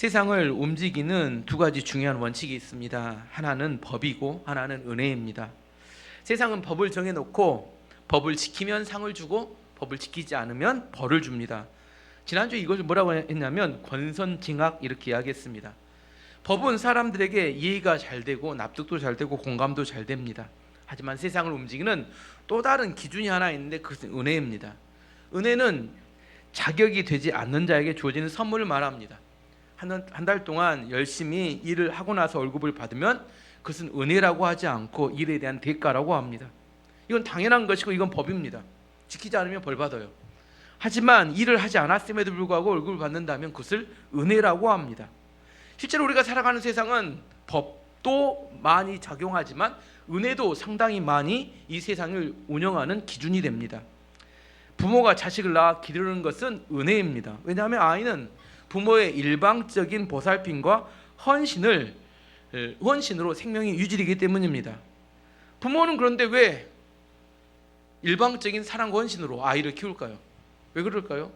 세상을 움직이는 두 가지 중요한 원칙이 있습니다. 하나는 법이고 하나는 은혜입니다. 세상은 법을 정해놓고 법을 지키면 상을 주고 법을 지키지 않으면 벌을 줍니다. 지난주에 이것을 뭐라고 했냐면 권선징악 이렇게 이야기했습니다. 법은 사람들에게 이해가 잘 되고 납득도 잘 되고 공감도 잘 됩니다. 하지만 세상을 움직이는 또 다른 기준이 하나 있는데 그것은 은혜입니다. 은혜는 자격이 되지 않는 자에게 주어지는 선물을 말합니다. 한 달 동안 열심히 일을 하고 나서 월급을 받으면 그것은 은혜라고 하지 않고 일에 대한 대가라고 합니다. 이건 당연한 것이고 이건 법입니다. 지키지 않으면 벌 받아요. 하지만 일을 하지 않았음에도 불구하고 월급을 받는다면 그것을 은혜라고 합니다. 실제로 우리가 살아가는 세상은 법도 많이 작용하지만 은혜도 상당히 많이 이 세상을 운영하는 기준이 됩니다. 부모가 자식을 낳아 기르는 것은 은혜입니다. 왜냐하면 아이는 부모의 일방적인 보살핌과 헌신으로 생명이 유지되기 때문입니다. 부모는 그런데 왜 일방적인 사랑과 헌신으로 아이를 키울까요? 왜 그럴까요?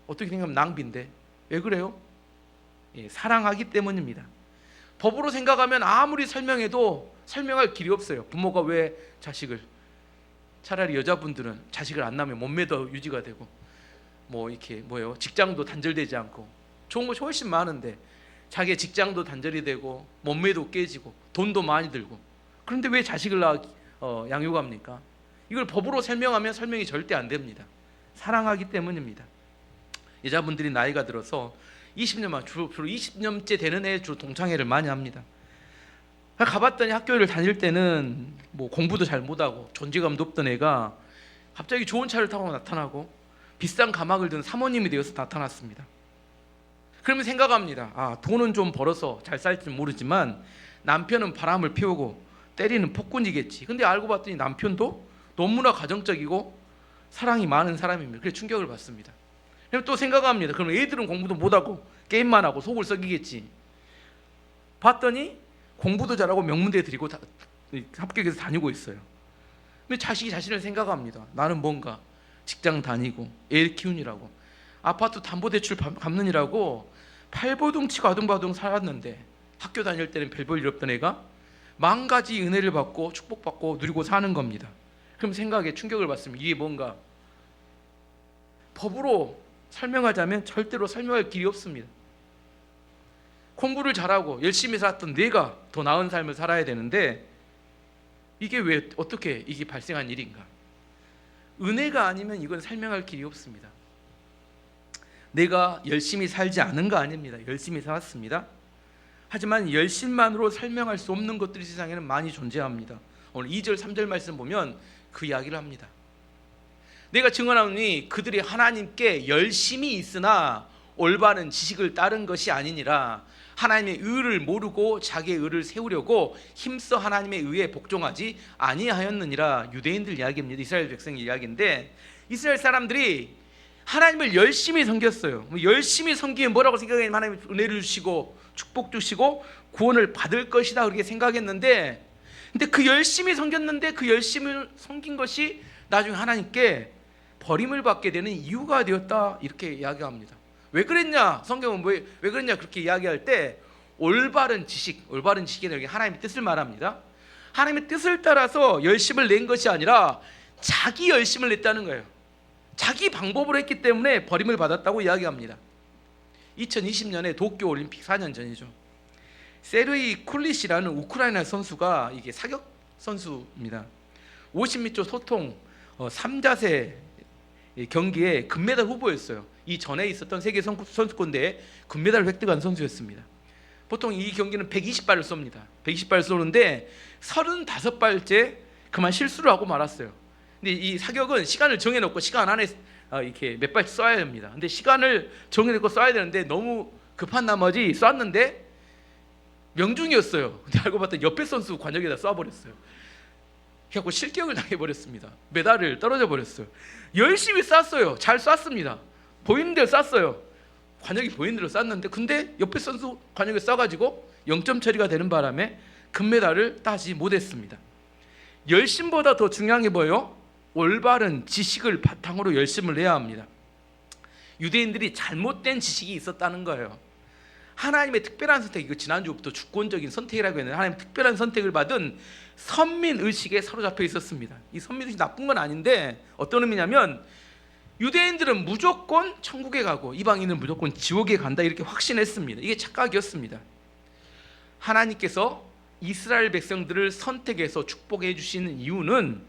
어떻게 생각하면 낭비인데 왜 그래요? 사랑하기 때문입니다. 법으로 생각하면 아무리 설명해도 설명할 길이 없어요. 부모가 왜 자식을, 차라리 여자분들은 자식을 안 낳으면 몸매도 유지가 되고 직장도 단절되지 않고 좋은 것이 훨씬 많은데 자기의 직장도 단절이 되고 몸매도 깨지고 돈도 많이 들고, 그런데 왜 자식을 낳아 양육합니까? 이걸 법으로 설명하면 설명이 절대 안 됩니다. 사랑하기 때문입니다. 여자분들이 나이가 들어서 20년만 주로 20년째 되는 애 주로 동창회를 많이 합니다. 가봤더니 학교를 다닐 때는 공부도 잘 못하고 존재감도 없던 애가 갑자기 좋은 차를 타고 나타나고 비싼 가막을 든 사모님이 되어서 나타났습니다. 그러면 생각합니다. 돈은 좀 벌어서 잘 살지 모르지만 남편은 바람을 피우고 때리는 폭군이겠지. 근데 알고 봤더니 남편도 너무나 가정적이고 사랑이 많은 사람입니다. 그래서 충격을 받습니다. 그럼 또 생각합니다. 그럼 애들은 공부도 못하고 게임만 하고 속을 썩이겠지. 봤더니 공부도 잘하고 명문대 들이고 합격해서 다니고 있어요. 근데 자식이 자신을 생각합니다. 나는 뭔가 직장 다니고 애 키우느라고 아파트 담보대출 갚느니라고 팔보둥치고 아둥바둥 살았는데 학교 다닐 때는 별 볼 일 없던 애가 만 가지 은혜를 받고 축복받고 누리고 사는 겁니다. 그럼 생각에 충격을 받습니다. 이게 뭔가 법으로 설명하자면 절대로 설명할 길이 없습니다. 공부를 잘하고 열심히 살았던 내가 더 나은 삶을 살아야 되는데 이게 왜 어떻게 이게 발생한 일인가? 은혜가 아니면 이건 설명할 길이 없습니다. 내가 열심히 살지 않은 거 아닙니다. 열심히 살았습니다. 하지만 열심만으로 설명할 수 없는 것들이 세상에는 많이 존재합니다. 오늘 2절 3절 말씀 보면 그 이야기를 합니다. 내가 증언하노니 그들이 하나님께 열심히 있으나 올바른 지식을 따른 것이 아니니라. 하나님의 의를 모르고 자기의 의를 세우려고 힘써 하나님의 의에 복종하지 아니하였느니라. 유대인들 이야기입니다. 이스라엘 백성 이야기인데 이스라엘 사람들이 하나님을 열심히 섬겼어요. 열심히 섬기면 뭐라고 생각했냐면 하나님 은혜를 주시고 축복 주시고 구원을 받을 것이다 그렇게 생각했는데, 근데 그 열심히 섬겼는데 그 열심히 섬긴 것이 나중에 하나님께 버림을 받게 되는 이유가 되었다 이렇게 이야기합니다. 왜 그랬냐? 성경은 왜 그랬냐 그렇게 이야기할 때 올바른 지식이 하나님의 뜻을 말합니다. 하나님의 뜻을 따라서 열심을 낸 것이 아니라 자기 열심을 냈다는 거예요. 자기 방법으로 했기 때문에 버림을 받았다고 이야기합니다. 2020년에 도쿄올림픽 4년 전이죠. 세르이 쿨리시라는 우크라이나 선수가 이게 사격 선수입니다. 50m 소통 3자세 경기에 금메달 후보였어요. 이 전에 있었던 세계 선수권 대회 금메달을 획득한 선수였습니다. 보통 이 경기는 120발을 쏩니다. 120발 쏘는데 35발째 그만 실수를 하고 말았어요. 근데 이 사격은 시간을 정해놓고 시간 안에 이렇게 몇 발씩 쏴야 합니다. 근데 시간을 정해놓고 쏴야 되는데 너무 급한 나머지 쐈는데 명중이었어요. 근데 알고 봤더니 옆에 선수 관역에다 쏴버렸어요. 그래갖고 실격을 당해버렸습니다. 메달을 떨어져 버렸어요. 열심히 쐈어요. 잘 쐈습니다. 보이는 대로 쐈어요. 관역이 보이는 대로 쐈는데 근데 옆에 선수 관역에 쏴가지고 0점 처리가 되는 바람에 금메달을 따지 못했습니다. 열심보다 더 중요한 게 뭐예요? 올바른 지식을 바탕으로 열심을 내야 합니다. 유대인들이 잘못된 지식이 있었다는 거예요. 하나님의 특별한 선택, 이거 지난주부터 주권적인 선택이라고 했는데 하나님의 특별한 선택을 받은 선민의식에 사로잡혀 있었습니다. 이 선민의식이 나쁜 건 아닌데 어떤 의미냐면 유대인들은 무조건 천국에 가고 이방인은 무조건 지옥에 간다 이렇게 확신했습니다. 이게 착각이었습니다. 하나님께서 이스라엘 백성들을 선택해서 축복해 주시는 이유는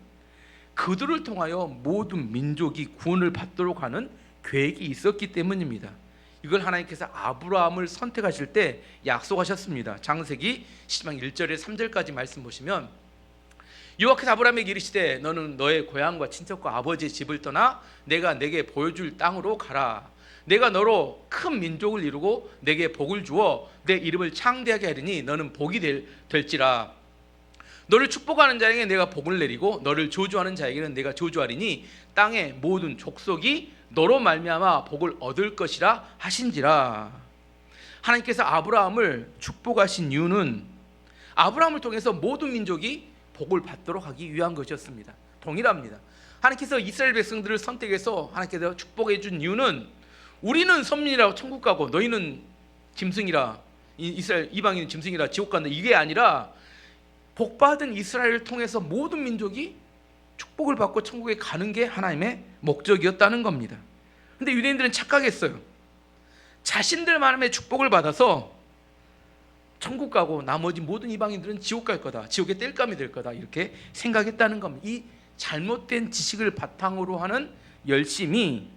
그들을 통하여 모든 민족이 구원을 받도록 하는 계획이 있었기 때문입니다. 이걸 하나님께서 아브라함을 선택하실 때 약속하셨습니다. 창세기 10장 1절에 3절까지 말씀 보시면 여호와께서 아브라함에게 이르시되 너는 너의 고향과 친척과 아버지의 집을 떠나 내가 내게 보여줄 땅으로 가라. 내가 너로 큰 민족을 이루고 내게 복을 주어 내 이름을 창대하게 하리니 너는 복이 될지라. 너를 축복하는 자에게 내가 복을 내리고 너를 저주하는 자에게는 내가 저주하리니 땅의 모든 족속이 너로 말미암아 복을 얻을 것이라 하신지라. 하나님께서 아브라함을 축복하신 이유는 아브라함을 통해서 모든 민족이 복을 받도록 하기 위한 것이었습니다. 동일합니다. 하나님께서 이스라엘 백성들을 선택해서 하나님께서 축복해 준 이유는 우리는 선민이라 천국 가고 너희는 짐승이라, 이스라엘 이방인은 짐승이라 지옥 간다, 이게 아니라 복받은 이스라엘을 통해서 모든 민족이 축복을 받고 천국에 가는 게 하나님의 목적이었다는 겁니다. 근데 유대인들은 착각했어요. 자신들만의 축복을 받아서 천국 가고 나머지 모든 이방인들은 지옥 갈 거다, 지옥의 땔감이 될 거다 이렇게 생각했다는 겁니다. 이 잘못된 지식을 바탕으로 하는 열심이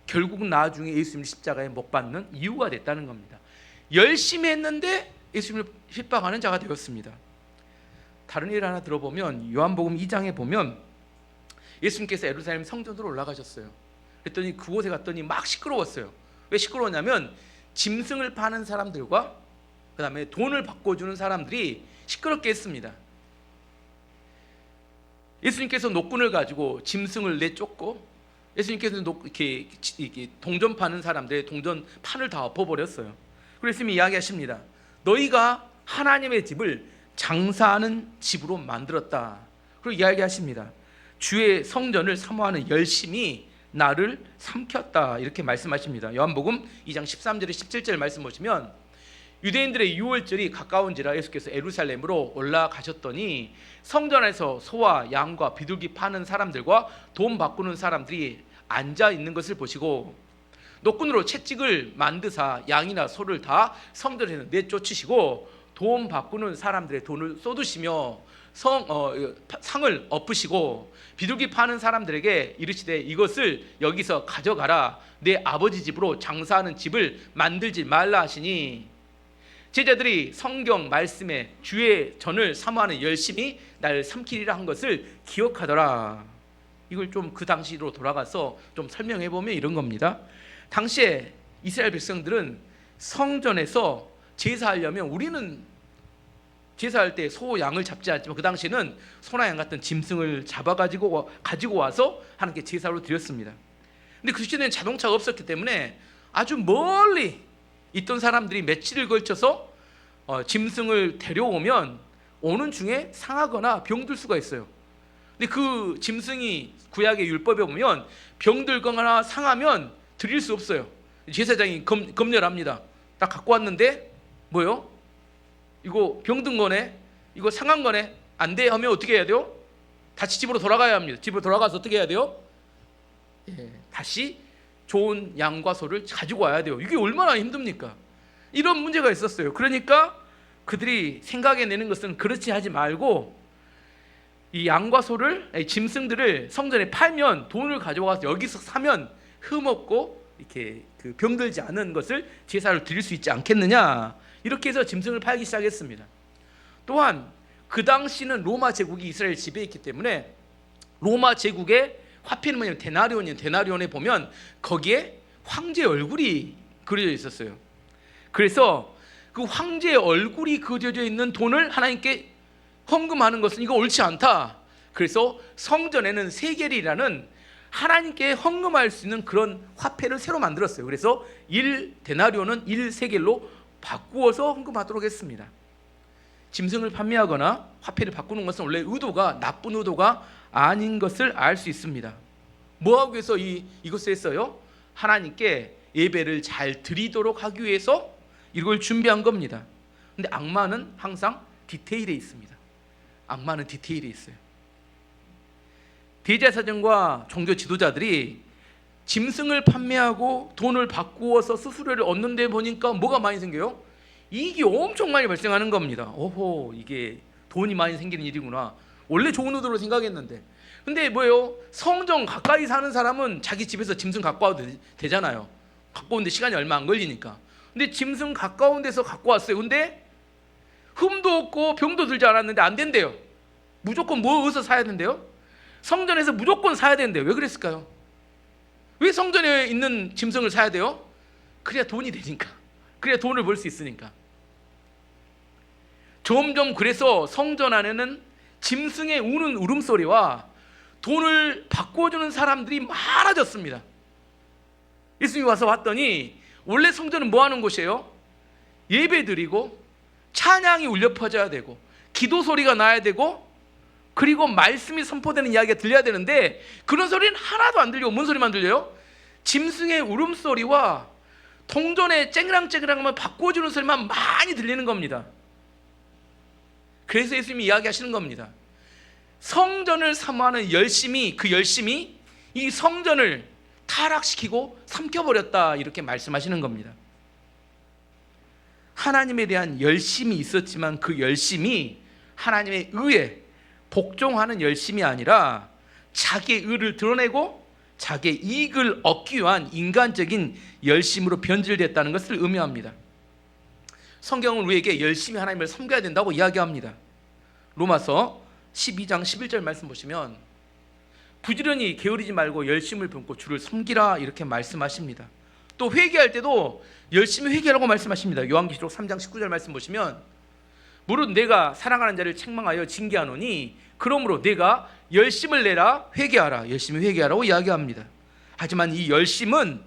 결국은 나중에 예수님을 십자가에 못 박는 이유가 됐다는 겁니다. 열심히 했는데 예수님을 핍박하는 자가 되었습니다. 다른 일 하나 들어보면 요한복음 2장에 보면 예수님께서 예루살렘 성전으로 올라가셨어요. 그랬더니 그곳에 갔더니 막 시끄러웠어요. 왜 시끄러웠냐면 짐승을 파는 사람들과 그 다음에 돈을 바꿔주는 사람들이 시끄럽게 했습니다. 예수님께서 노끈을 가지고 짐승을 내쫓고 예수님께서는 이렇게 동전 파는 사람들의 동전 판을 다 엎어버렸어요. 그래서 예수님이 이야기하십니다. 너희가 하나님의 집을 장사하는 집으로 만들었다. 그리고 이야기하십니다. 주의 성전을 사모하는 열심이 나를 삼켰다 이렇게 말씀하십니다. 요한복음 2장 13절에 17절 말씀 보시면 유대인들의 유월절이 가까운지라 예수께서 예루살렘으로 올라가셨더니 성전에서 소와 양과 비둘기 파는 사람들과 돈 바꾸는 사람들이 앉아 있는 것을 보시고 노끈으로 채찍을 만드사 양이나 소를 다 성전에서 내쫓으시고 돈 바꾸는 사람들의 돈을 쏟으시며 상을 엎으시고 비둘기 파는 사람들에게 이르시되 이것을 여기서 가져가라. 내 아버지 집으로 장사하는 집을 만들지 말라 하시니 제자들이 성경 말씀에 주의 전을 사모하는 열심히 나를 삼키리라 한 것을 기억하더라. 이걸 좀 그 당시로 돌아가서 좀 설명해 보면 이런 겁니다. 당시에 이스라엘 백성들은 성전에서 제사하려면 우리는 제사할 때 소, 양을 잡지 않지만 그 당시에는 소나 양 같은 짐승을 가지고 와서 하나님께 제사로 드렸습니다. 근데 그 시대는 자동차가 없었기 때문에 아주 멀리 있던 사람들이 며칠을 걸쳐서 짐승을 데려오면 오는 중에 상하거나 병들 수가 있어요. 근데 그 짐승이 구약의 율법에 보면 병들거나 상하면 드릴 수 없어요. 제사장이 검열합니다. 딱 갖고 왔는데 뭐요? 이거 병든 거네, 이거 상한 거네, 안 돼 하면 어떻게 해야 돼요? 다시 집으로 돌아가야 합니다. 집으로 돌아가서 어떻게 해야 돼요? 다시 좋은 양과 소를 가지고 와야 돼요. 이게 얼마나 힘듭니까? 이런 문제가 있었어요. 그러니까 그들이 생각해내는 것은 그렇지 하지 말고 이 양과 소를, 짐승들을 성전에 팔면 돈을 가져와서 여기서 사면 흠없고 이렇게 그 병들지 않은 것을 제사를 드릴 수 있지 않겠느냐, 이렇게 해서 짐승을 팔기 시작했습니다. 또한 그 당시는 로마 제국이 이스라엘 지배했기 때문에 로마 제국의 화폐는 뭐냐면 데나리온이에요. 데나리온에 보면 거기에 황제의 얼굴이 그려져 있었어요. 그래서 그 황제의 얼굴이 그려져 있는 돈을 하나님께 헌금하는 것은 이거 옳지 않다. 그래서 성전에는 세겔이라는 하나님께 헌금할 수 있는 그런 화폐를 새로 만들었어요. 그래서 1데나리온은 1세겔로 바꾸어서 헌금하도록 했습니다. 짐승을 판매하거나 화폐를 바꾸는 것은 원래 의도가 나쁜 의도가 아닌 것을 알 수 있습니다. 뭐하기 위해서 이것을 했어요? 하나님께 예배를 잘 드리도록 하기 위해서 이걸 준비한 겁니다. 근데 악마는 항상 디테일에 있습니다. 악마는 디테일에 있어요. 대제사장과 종교 지도자들이 짐승을 판매하고 돈을 바꾸어서 수수료를 얻는 데 보니까 뭐가 많이 생겨요? 이익이 엄청 많이 발생하는 겁니다. 오호, 이게 돈이 많이 생기는 일이구나. 원래 좋은 의도로 생각했는데, 근데 뭐예요? 성전 가까이 사는 사람은 자기 집에서 짐승 갖고 와도 되잖아요. 갖고 오는데 시간이 얼마 안 걸리니까. 근데 짐승 가까운 데서 갖고 왔어요. 근데 흠도 없고 병도 들지 않았는데 안 된대요. 무조건 뭐 어디서 사야 된대요? 성전에서 무조건 사야 된대요. 왜 그랬을까요? 왜 성전에 있는 짐승을 사야 돼요? 그래야 돈이 되니까. 그래야 돈을 벌 수 있으니까. 점점 그래서 성전 안에는 짐승의 우는 울음소리와 돈을 바꿔주는 사람들이 많아졌습니다. 예수님이 와서 봤더니 원래 성전은 뭐 하는 곳이에요? 예배 드리고 찬양이 울려 퍼져야 되고 기도 소리가 나야 되고 그리고 말씀이 선포되는 이야기가 들려야 되는데 그런 소리는 하나도 안 들리고 뭔 소리만 들려요? 짐승의 울음소리와 동전의 쨍랑쨍랑만 바꿔주는 소리만 많이 들리는 겁니다. 그래서 예수님이 이야기하시는 겁니다. 성전을 사모하는 열심이, 그 열심이 이 성전을 타락시키고 삼켜버렸다, 이렇게 말씀하시는 겁니다. 하나님에 대한 열심이 있었지만 그 열심이 하나님의 의에 복종하는 열심이 아니라 자기의 의를 드러내고 자기의 이익을 얻기 위한 인간적인 열심으로 변질됐다는 것을 의미합니다. 성경은 우리에게 열심히 하나님을 섬겨야 된다고 이야기합니다. 로마서 12장 11절 말씀 보시면 부지런히 게으르지 말고 열심을 품고 주를 섬기라, 이렇게 말씀하십니다. 또 회개할 때도 열심히 회개하라고 말씀하십니다. 요한계시록 3장 19절 말씀 보시면 무릇 내가 사랑하는 자를 책망하여 징계하노니 그러므로 내가 열심을 내라, 회개하라, 열심히 회개하라고 이야기합니다. 하지만 이 열심은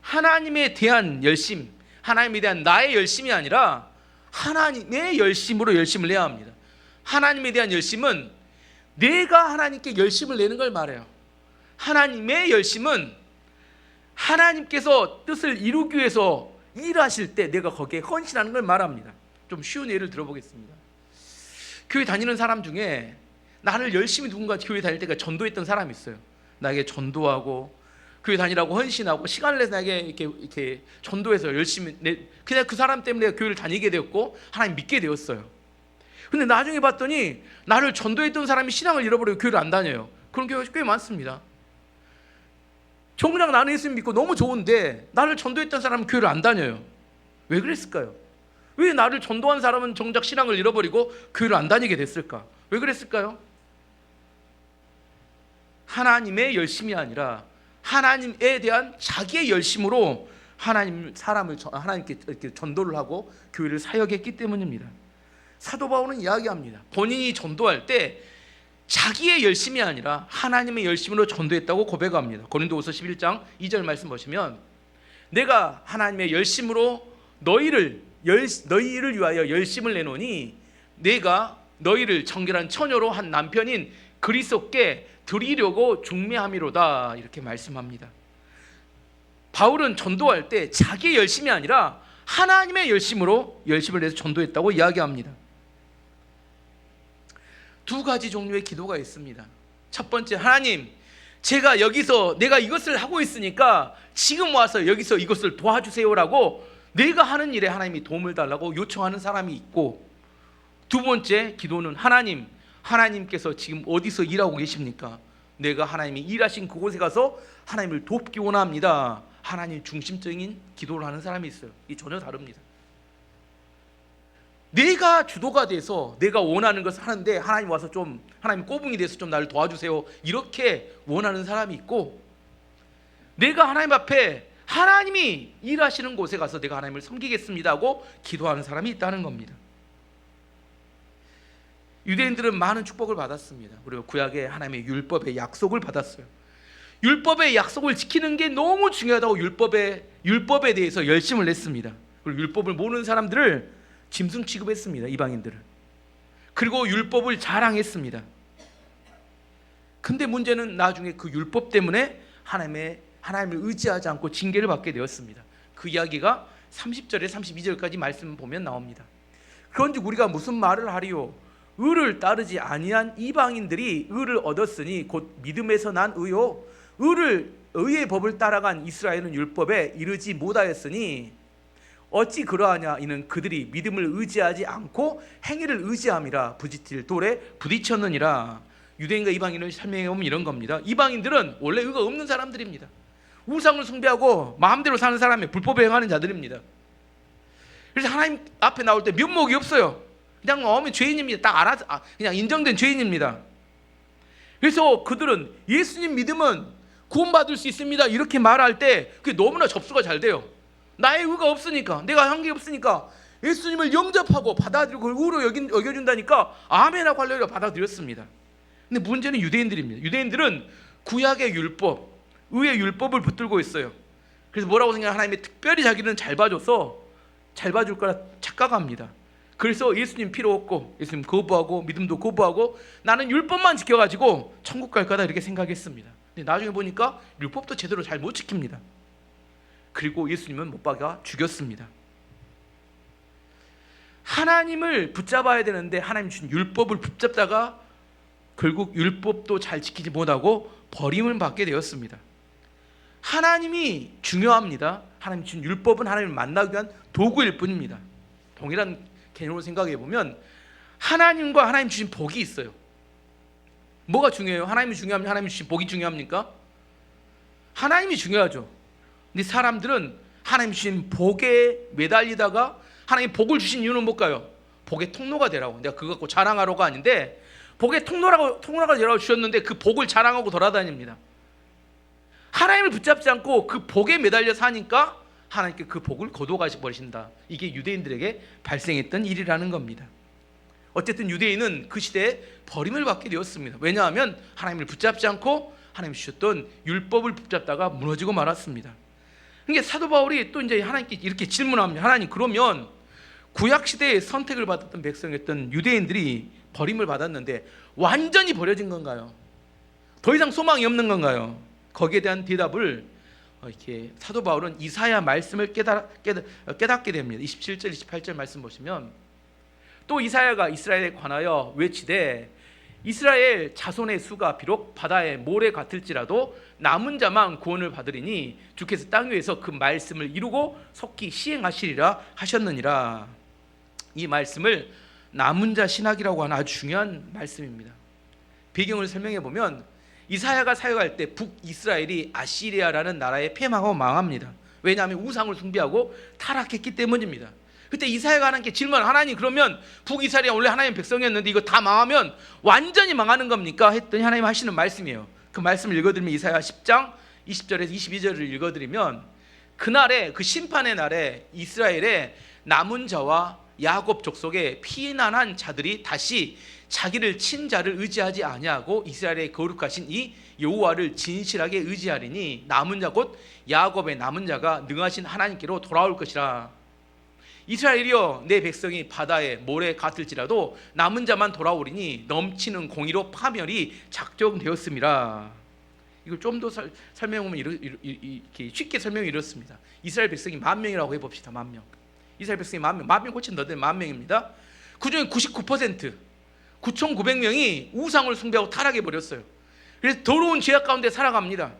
하나님에 대한 열심, 하나님에 대한 나의 열심이 아니라 하나님의 열심으로 열심을 내야 합니다. 하나님에 대한 열심은 내가 하나님께 열심을 내는 걸 말해요. 하나님의 열심은 하나님께서 뜻을 이루기 위해서 일하실 때 내가 거기에 헌신하는 걸 말합니다. 좀 쉬운 예를 들어보겠습니다. 교회 다니는 사람 중에 나를 열심히 누군가 교회 다닐 때가 전도했던 사람이 있어요. 나에게 전도하고 교회 다니라고 헌신하고 시간을 내서 나에게 이렇게 전도해서 열심히, 그냥 그 사람 때문에 교회를 다니게 되었고 하나님 믿게 되었어요. 근데 나중에 봤더니 나를 전도했던 사람이 신앙을 잃어버리고 교회를 안 다녀요. 그런 교회가 꽤 많습니다. 정작 나는 예수님 믿고 너무 좋은데 나를 전도했던 사람은 교회를 안 다녀요. 왜 그랬을까요? 왜 나를 전도한 사람은 정작 신앙을 잃어버리고 교회를 안 다니게 됐을까? 왜 그랬을까요? 하나님의 열심이 아니라 하나님에 대한 자기의 열심으로 하나님께 이렇게 전도를 하고 교회를 사역했기 때문입니다. 사도 바울은 이야기합니다. 본인이 전도할 때 자기의 열심이 아니라 하나님의 열심으로 전도했다고 고백합니다. 고린도후서 11장 2절 말씀 보시면 내가 하나님의 열심으로 너희를 위하여 열심을 내노니 내가 너희를 정결한 처녀로 한 남편인 그리스도께 드리려고 중매함이로다, 이렇게 말씀합니다. 바울은 전도할 때 자기의 열심이 아니라 하나님의 열심으로 열심을 내서 전도했다고 이야기합니다. 두 가지 종류의 기도가 있습니다. 첫 번째, 하나님, 제가 여기서 내가 이것을 하고 있으니까 지금 와서 여기서 이것을 도와주세요라고 내가 하는 일에 하나님이 도움을 달라고 요청하는 사람이 있고, 두 번째 기도는 하나님께서 지금 어디서 일하고 계십니까? 내가 하나님이 일하신 그곳에 가서 하나님을 돕기 원합니다. 하나님 중심적인 기도를 하는 사람이 있어요. 이 전혀 다릅니다. 내가 주도가 돼서 내가 원하는 것을 하는데 하나님 와서 좀, 하나님 꼬붕이 돼서 좀 나를 도와주세요, 이렇게 원하는 사람이 있고, 내가 하나님 앞에 하나님이 일하시는 곳에 가서 내가 하나님을 섬기겠습니다 하고 기도하는 사람이 있다는 겁니다. 유대인들은 많은 축복을 받았습니다. 그리고 구약의 하나님의 율법의 약속을 받았어요. 율법의 약속을 지키는 게 너무 중요하다고 율법에 대해서 열심을 냈습니다. 그리고 율법을 모르는 사람들을 짐승 취급했습니다. 이방인들을. 그리고 율법을 자랑했습니다. 근데 문제는 나중에 그 율법 때문에 하나님을 의지하지 않고 징계를 받게 되었습니다. 그 이야기가 30절에 32절까지 말씀 보면 나옵니다. 그런즉 우리가 무슨 말을 하리요? 의를 따르지 아니한 이방인들이 의를 얻었으니 곧 믿음에서 난 의요. 의의 법을 따라간 이스라엘은 율법에 이르지 못하였으니 어찌 그러하냐? 이는 그들이 믿음을 의지하지 않고 행위를 의지함이라 부딪힐 돌에 부딪혔느니라. 유대인과 이방인을 설명해 보면 이런 겁니다. 이방인들은 원래 의가 없는 사람들입니다. 우상을 숭배하고 마음대로 사는 사람이 불법에 행하는 자들입니다. 그래서 하나님 앞에 나올 때 면목이 없어요. 그냥 어머니 죄인입니다. 딱 알아서 그냥 인정된 죄인입니다. 그래서 그들은 예수님 믿으면 구원받을 수 있습니다 이렇게 말할 때 그게 너무나 접수가 잘 돼요. 나의 의가 없으니까, 내가 한 게 없으니까 예수님을 영접하고 받아들이고 그걸 의로 여겨준다니까 아멘하고 할렐루야 받아들였습니다. 근데 문제는 유대인들입니다. 유대인들은 구약의 율법, 의의 율법을 붙들고 있어요. 그래서 뭐라고 생각해요? 하나님이 특별히 자기는 잘 봐줘서 잘 봐줄 거라 착각합니다. 그래서 예수님 필요 없고 예수님 거부하고 믿음도 거부하고 나는 율법만 지켜가지고 천국 갈 거다 이렇게 생각했습니다. 근데 나중에 보니까 율법도 제대로 잘 못 지킵니다. 그리고 예수님은 못 박아 죽였습니다. 하나님을 붙잡아야 되는데 하나님 주신 율법을 붙잡다가 결국 율법도 잘 지키지 못하고 버림을 받게 되었습니다. 하나님이 중요합니다. 하나님 주신 율법은 하나님을 만나기 위한 도구일 뿐입니다. 동일한 개념으로 생각해 보면 하나님과 하나님 주신 복이 있어요. 뭐가 중요해요? 하나님이 중요합니까? 하나님이 주신 복이 중요합니까? 하나님이 중요하죠. 근데 사람들은 하나님 주신 복에 매달리다가 하나님 복을 주신 이유는 뭘까요? 복의 통로가 되라고. 내가 그거 갖고 자랑하러가 아닌데 복의 통로가 되라고 주셨는데 그 복을 자랑하고 돌아다닙니다. 하나님을 붙잡지 않고 그 복에 매달려 사니까 하나님께 그 복을 거둬가시 버리신다. 이게 유대인들에게 발생했던 일이라는 겁니다. 어쨌든 유대인은 그 시대에 버림을 받게 되었습니다. 왜냐하면 하나님을 붙잡지 않고 하나님 주셨던 율법을 붙잡다가 무너지고 말았습니다. 그러니까 사도 바울이 또 이제 하나님께 이렇게 질문합니다. 하나님, 그러면 구약 시대에 선택을 받았던 백성이었던 유대인들이 버림을 받았는데 완전히 버려진 건가요? 더 이상 소망이 없는 건가요? 거기에 대한 대답을 이렇게 사도 바울은 이사야 말씀을 깨닫게 됩니다. 27절 28절 말씀 보시면 또 이사야가 이스라엘에 관하여 외치되 이스라엘 자손의 수가 비록 바다의 모래 같을지라도 남은 자만 구원을 받으리니 주께서 땅 위에서 그 말씀을 이루고 속히 시행하시리라 하셨느니라. 이 말씀을 남은 자 신학이라고 하는 아주 중요한 말씀입니다. 배경을 설명해 보면 이사야가 사역할 때 북이스라엘이 아시리아라는 나라에 패망하고 망합니다. 왜냐하면 우상을 숭배하고 타락했기 때문입니다. 그때 이사야가 하나님께 질문, 하나님 그러면 북이스라엘이 원래 하나님의 백성이었는데 이거 다 망하면 완전히 망하는 겁니까? 했더니 하나님 하시는 말씀이에요. 그 말씀을 읽어드리면 이사야 10장 20절에서 22절을 읽어드리면 그날에 그 심판의 날에 이스라엘의 남은 자와 야곱 족속의 피난한 자들이 다시 자기를 친 자를 의지하지 아니하고 이스라엘의 거룩하신 이 여호와를 진실하게 의지하리니 남은 자 곧 야곱의 남은 자가 능하신 하나님께로 돌아올 것이라. 이스라엘이여, 내 백성이 바다에 모래 같을지라도 남은 자만 돌아오리니 넘치는 공의로 파멸이 작정되었음이라. 이걸 좀 더 설명하면 이렇게 쉽게 설명이 이렇습니다. 이스라엘 백성이 10,000명이라고 해봅시다. 10,000명. 이스라엘 백성이 10,000명, 10,000명 고친 너들 10,000명입니다. 그 중에 99%, 9,900명이 우상을 숭배하고 타락해 버렸어요. 그래서 더러운 죄악 가운데 살아갑니다.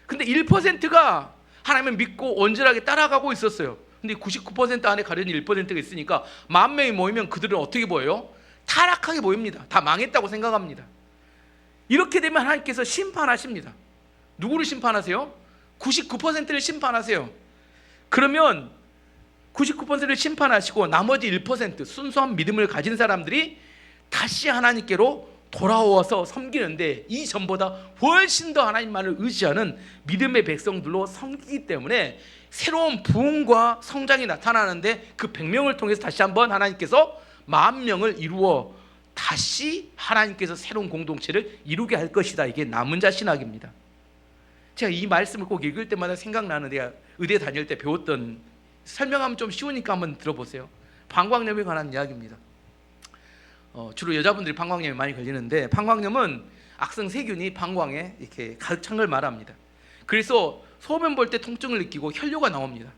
근데 1%가 하나님을 믿고 온전하게 따라가고 있었어요. 근데 99% 안에 가려진 1%가 있으니까 10,000명이 모이면 그들은 어떻게 보여요? 타락하게 보입니다. 다 망했다고 생각합니다. 이렇게 되면 하나님께서 심판하십니다. 누구를 심판하세요? 99%를 심판하세요. 그러면 99%를 심판하시고 나머지 1% 순수한 믿음을 가진 사람들이 다시 하나님께로 돌아와서 섬기는데 이전보다 훨씬 더 하나님만을 의지하는 믿음의 백성들로 섬기기 때문에 새로운 부흥과 성장이 나타나는데 그 100명을 통해서 다시 한번 하나님께서 10,000명을 이루어 다시 하나님께서 새로운 공동체를 이루게 할 것이다. 이게 남은 자 신학입니다. 제가 이 말씀을 꼭 읽을 때마다 생각나는데 의대 다닐 때 배웠던, 설명하면 좀 쉬우니까 한번 들어보세요. 방광염에 관한 이야기입니다. 주로 여자분들이 방광염에 많이 걸리는데 방광염은 악성 세균이 방광에 이렇게 가득 찬 걸 말합니다. 그래서 소변 볼 때 통증을 느끼고 혈뇨가 나옵니다.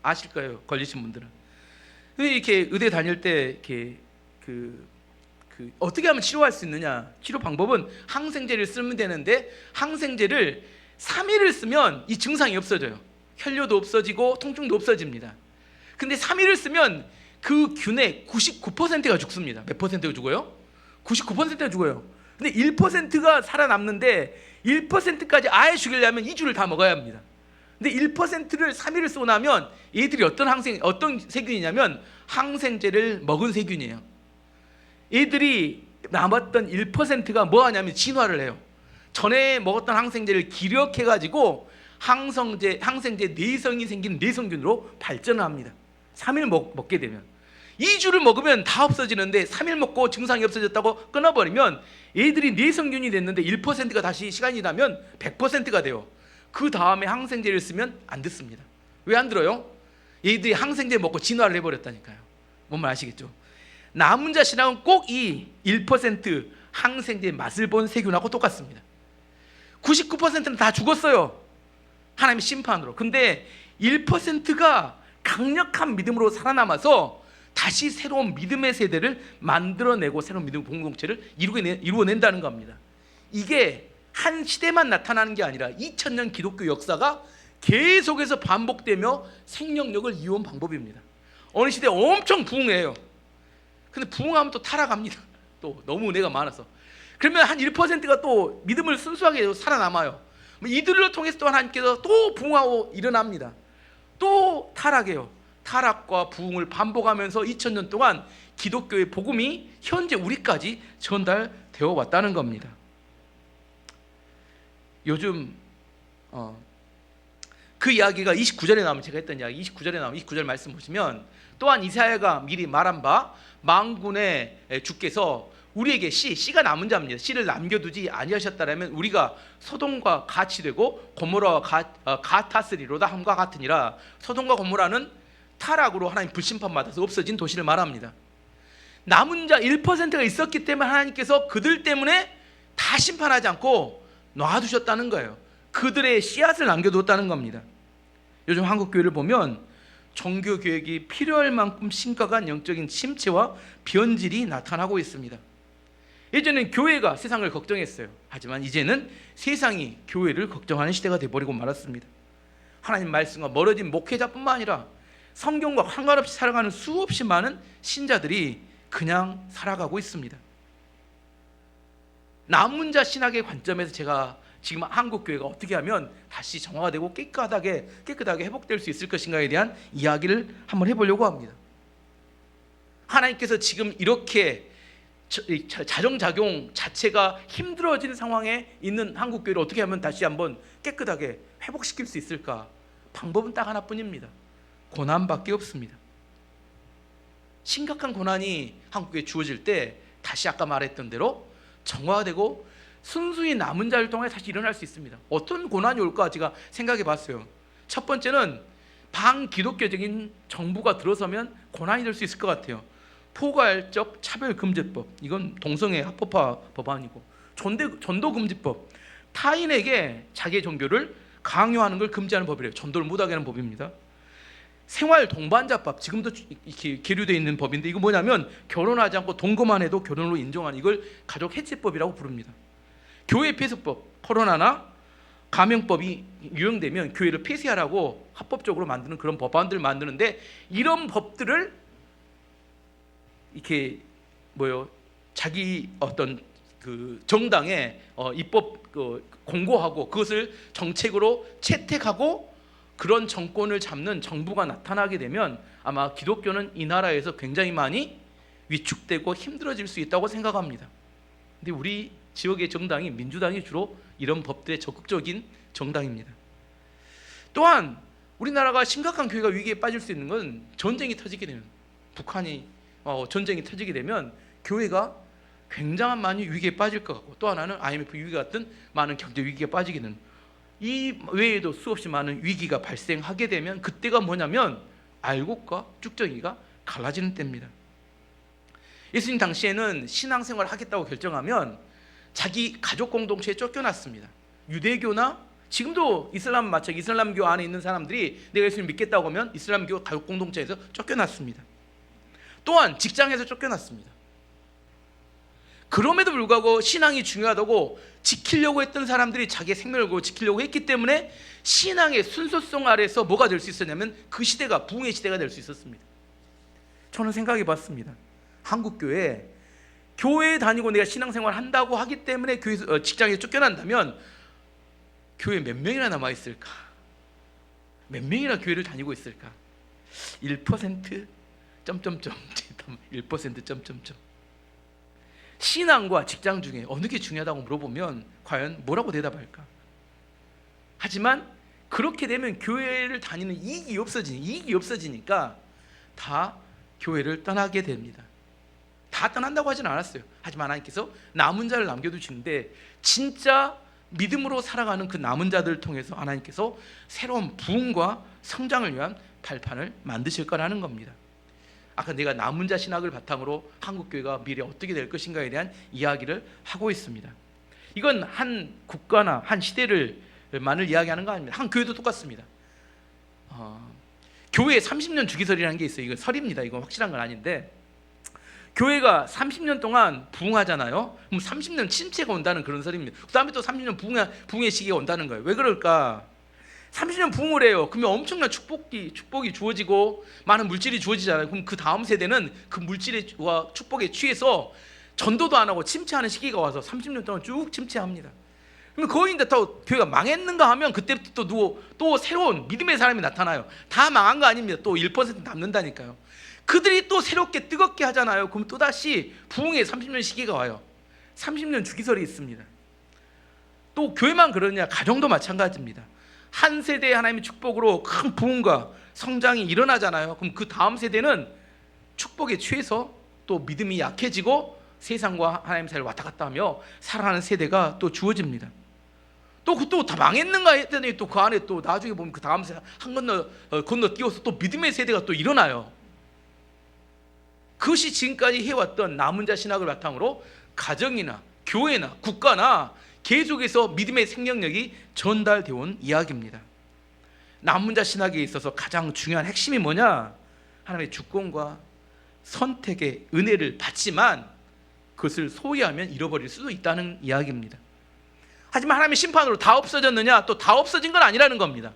아실 거예요, 걸리신 분들은. 근데 이렇게 의대 다닐 때 이렇게 어떻게 하면 치료할 수 있느냐? 치료 방법은 항생제를 쓰면 되는데 항생제를 3일을 쓰면 이 증상이 없어져요. 혈뇨도 없어지고 통증도 없어집니다. 근데 3일을 쓰면 그 균의 99%가 죽습니다. 몇 퍼센트가 죽어요? 99%가 죽어요. 근데 1%가 살아남는데 1%까지 아예 죽이려면 2주를 다 먹어야 합니다. 근데 1%를 3일을 쓰고 나면 얘들이 어떤 세균이냐면 항생제를 먹은 세균이에요. 얘들이 남았던 1%가 뭐 하냐면 진화를 해요. 전에 먹었던 항생제를 기력해가지고 항생제 내성이 생긴 내성균으로 발전을 합니다. 3일 먹게 되면. 2주를 먹으면 다 없어지는데 3일 먹고 증상이 없어졌다고 끊어버리면 얘들이 내성균이 됐는데 1%가 다시 시간이 나면 100%가 돼요. 그 다음에 항생제를 쓰면 안 듣습니다. 왜 안 들어요? 얘들이 항생제 먹고 진화를 해버렸다니까요. 뭔 말 아시겠죠? 남은 자신하고는 꼭 이 1% 항생제의 맛을 본 세균하고 똑같습니다. 99%는 다 죽었어요. 하나님의 심판으로. 근데 1%가 강력한 믿음으로 살아남아서 다시 새로운 믿음의 세대를 만들어내고 새로운 믿음의 공동체를 이루어낸다는 겁니다. 이게 한 시대만 나타나는 게 아니라 2000년 기독교 역사가 계속해서 반복되며 생명력을 이어온 방법입니다. 어느 시대 엄청 부흥해요. 근데 부흥하면 또 타락합니다. 또 너무 은혜가 많아서. 그러면 한 1%가 또 믿음을 순수하게 살아남아요. 이들을 통해서 또 하나님께서 또 부흥하고 일어납니다. 또 타락해요. 타락과 부흥을 반복하면서 2000년 동안 기독교의 복음이 현재 우리까지 전달되어 왔다는 겁니다. 요즘 그 이야기가 29절에 나오면, 제가 했던 이야기 29절에 나오면 29절 말씀 보시면, 또한 이사야가 미리 말한 바 만군의 주께서 우리에게 씨가 남은 자입니다. 씨를 남겨두지 아니하셨다라면 우리가 소돔과 같이 되고 고모라와 같았으리로다 함과 같으니라. 소돔과 고모라는 타락으로 하나님 불심판 받아서 없어진 도시를 말합니다. 남은 자 1%가 있었기 때문에 하나님께서 그들 때문에 다 심판하지 않고 놔두셨다는 거예요. 그들의 씨앗을 남겨두었다는 겁니다. 요즘 한국 교회를 보면 종교 교육이 필요할 만큼 심각한 영적인 침체와 변질이 나타나고 있습니다. 예전엔 교회가 세상을 걱정했어요. 하지만 이제는 세상이 교회를 걱정하는 시대가 되어버리고 말았습니다. 하나님 말씀과 멀어진 목회자뿐만 아니라 성경과 상관없이 살아가는 수없이 많은 신자들이 그냥 살아가고 있습니다. 남은 자 신학의 관점에서 제가 지금 한국 교회가 어떻게 하면 다시 정화되고 깨끗하게 회복될 수 있을 것인가에 대한 이야기를 한번 해보려고 합니다. 하나님께서 지금 이렇게 자정작용 자체가 힘들어진 상황에 있는 한국 교회를 어떻게 하면 다시 한번 깨끗하게 회복시킬 수 있을까? 방법은 딱 하나뿐입니다. 고난밖에 없습니다. 심각한 고난이 한국에 주어질 때 다시 아까 말했던 대로 정화되고 순수히 남은 자를 통해 다시 일어날 수 있습니다. 어떤 고난이 올까 제가 생각해 봤어요. 첫 번째는 반기독교적인 정부가 들어서면 고난이 될 수 있을 것 같아요. 포괄적 차별금지법, 이건 동성애 합법화 법안이고, 전도금지법, 타인에게 자기의 종교를 강요하는 걸 금지하는 법이래요. 전도를 못하게 하는 법입니다. 생활동반자법, 지금도 이렇게 계류되어 있는 법인데, 이거 뭐냐면 결혼하지 않고 동거만 해도 결혼으로 인정하는, 이걸 가족해체법이라고 부릅니다. 교회 폐쇄법, 코로나나 감염법이 유행되면 교회를 폐쇄하라고 합법적으로 만드는 그런 법안들을 만드는데, 이런 법들을 이렇게 자기 어떤 그 정당에 입법 공고하고 그것을 정책으로 채택하고 그런 정권을 잡는 정부가 나타나게 되면 아마 기독교는 이 나라에서 굉장히 많이 위축되고 힘들어질 수 있다고 생각합니다. 근데 우리 지역의 정당이 민주당이 주로 이런 법들에 적극적인 정당입니다. 또한 우리나라가 심각한 교회가 위기에 빠질 수 있는 건 전쟁이 터지게 되면, 북한이 전쟁이 터지게 되면 교회가 굉장한 많이 위기에 빠질 것 같고, 또 하나는 IMF 위기 같은 많은 경제 위기에 빠지게 되는, 이 외에도 수없이 많은 위기가 발생하게 되면 그때가 뭐냐면 알곡과 쭉정이가 갈라지는 때입니다. 예수님 당시에는 신앙생활을 하겠다고 결정하면 자기 가족 공동체에 쫓겨났습니다. 유대교나 지금도 이슬람교 안에 있는 사람들이 내가 예수님 믿겠다고 하면 이슬람교 가족 공동체에서 쫓겨났습니다. 또한 직장에서 쫓겨났습니다. 그럼에도 불구하고 신앙이 중요하다고 지키려고 했던 사람들이 자기의 생명을 걸고 지키려고 했기 때문에 신앙의 순서성 아래서 뭐가 될 수 있었냐면 그 시대가 부흥의 시대가 될 수 있었습니다. 저는 생각해 봤습니다. 한국교회 교회에 다니고 내가 신앙생활 한다고 하기 때문에 직장에서 쫓겨난다면 교회 몇 명이나 남아있을까? 몇 명이나 교회를 다니고 있을까? 1% 점점점 1% 점점점. 신앙과 직장 중에 어느 게 중요하다고 물어보면 과연 뭐라고 대답할까? 하지만 그렇게 되면 교회를 다니는 이익이 없어지니까 다 교회를 떠나게 됩니다. 다 떠난다고 하진 않았어요. 하지만 하나님께서 남은 자를 남겨두시는데 진짜 믿음으로 살아가는 그 남은 자들을 통해서 하나님께서 새로운 부흥과 성장을 위한 발판을 만드실 거라는 겁니다. 아까 내가 남은 자 신학을 바탕으로 한국교회가 미래 어떻게 될 것인가에 대한 이야기를 하고 있습니다. 이건 한 국가나 한 시대를만을 이야기하는 거 아닙니다. 한 교회도 똑같습니다. 교회 30년 주기설이라는 게 있어요. 이건 설입니다. 이건 확실한 건 아닌데 교회가 30년 동안 부흥하잖아요. 그럼 30년 침체가 온다는 그런 설입니다. 그 다음에 또 30년 부흥의 시기가 온다는 거예요. 왜 그럴까? 30년 부흥을 해요. 그러면 엄청난 축복이 주어지고 많은 물질이 주어지잖아요. 그럼 그 다음 세대는 그 물질과 축복에 취해서 전도도 안 하고 침체하는 시기가 와서 30년 동안 쭉 침체합니다. 그러면 거기인데 또 교회가 망했는가 하면 그때부터 또 새로운 믿음의 사람이 나타나요. 다 망한 거 아닙니다. 또 1% 남는다니까요. 그들이 또 새롭게 뜨겁게 하잖아요. 그럼 또다시 부흥의 30년 시기가 와요. 30년 주기설이 있습니다. 또 교회만 그러냐? 가정도 마찬가지입니다. 한 세대의 하나님의 축복으로 큰 부흥과 성장이 일어나잖아요. 그럼 그 다음 세대는 축복에 취해서 또 믿음이 약해지고 세상과 하나님 사이를 왔다 갔다 하며 살아가는 세대가 또 주어집니다. 또 다 망했는가 했더니 또 그 안에 또 나중에 보면 그 다음 세대 한 건너뛰어서 또 믿음의 세대가 또 일어나요. 그것이 지금까지 해왔던 남은 자 신학을 바탕으로 가정이나 교회나 국가나 계속해서 믿음의 생명력이 전달되어 온 이야기입니다. 남은 자 신학에 있어서 가장 중요한 핵심이 뭐냐? 하나님의 주권과 선택의 은혜를 받지만 그것을 소유하면 잃어버릴 수도 있다는 이야기입니다. 하지만 하나님의 심판으로 다 없어졌느냐? 또 다 없어진 건 아니라는 겁니다.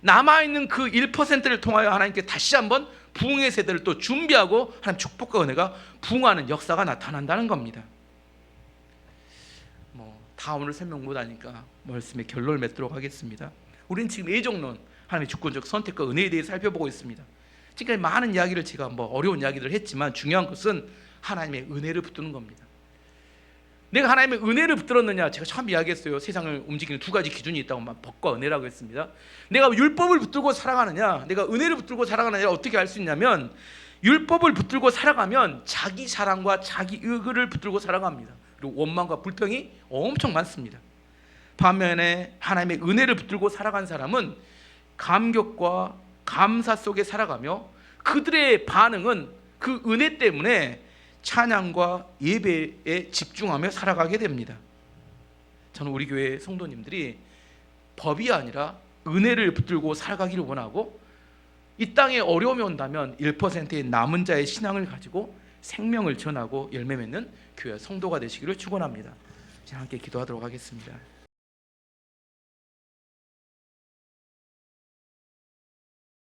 남아있는 그 1%를 통하여 하나님께 다시 한번 부흥의 세대를 또 준비하고 하나님 축복과 은혜가 부흥하는 역사가 나타난다는 겁니다. 다 오늘 설명 못하니까 말씀의 결론을 맺도록 하겠습니다. 우리는 지금 예정론, 하나님의 주권적 선택과 은혜에 대해 살펴보고 있습니다. 지금까지 많은 이야기를 제가 어려운 이야기를 했지만 중요한 것은 하나님의 은혜를 붙드는 겁니다. 내가 하나님의 은혜를 붙들었느냐? 제가 처음 이야기했어요. 세상을 움직이는 두 가지 기준이 있다고 법과 은혜라고 했습니다. 내가 율법을 붙들고 살아가느냐, 내가 은혜를 붙들고 살아가느냐 어떻게 알 수 있냐면 율법을 붙들고 살아가면 자기 자랑과 자기 의를 붙들고 살아갑니다. 그리고 원망과 불평이 엄청 많습니다. 반면에 하나님의 은혜를 붙들고 살아간 사람은 감격과 감사 속에 살아가며 그들의 반응은 그 은혜 때문에 찬양과 예배에 집중하며 살아가게 됩니다. 저는 우리 교회 성도님들이 법이 아니라 은혜를 붙들고 살아가기를 원하고 이 땅에 어려움이 온다면 1%의 남은 자의 신앙을 가지고 생명을 전하고 열매 맺는 교회 성도가 되시기를 축원합니다. 함께 기도하도록 하겠습니다.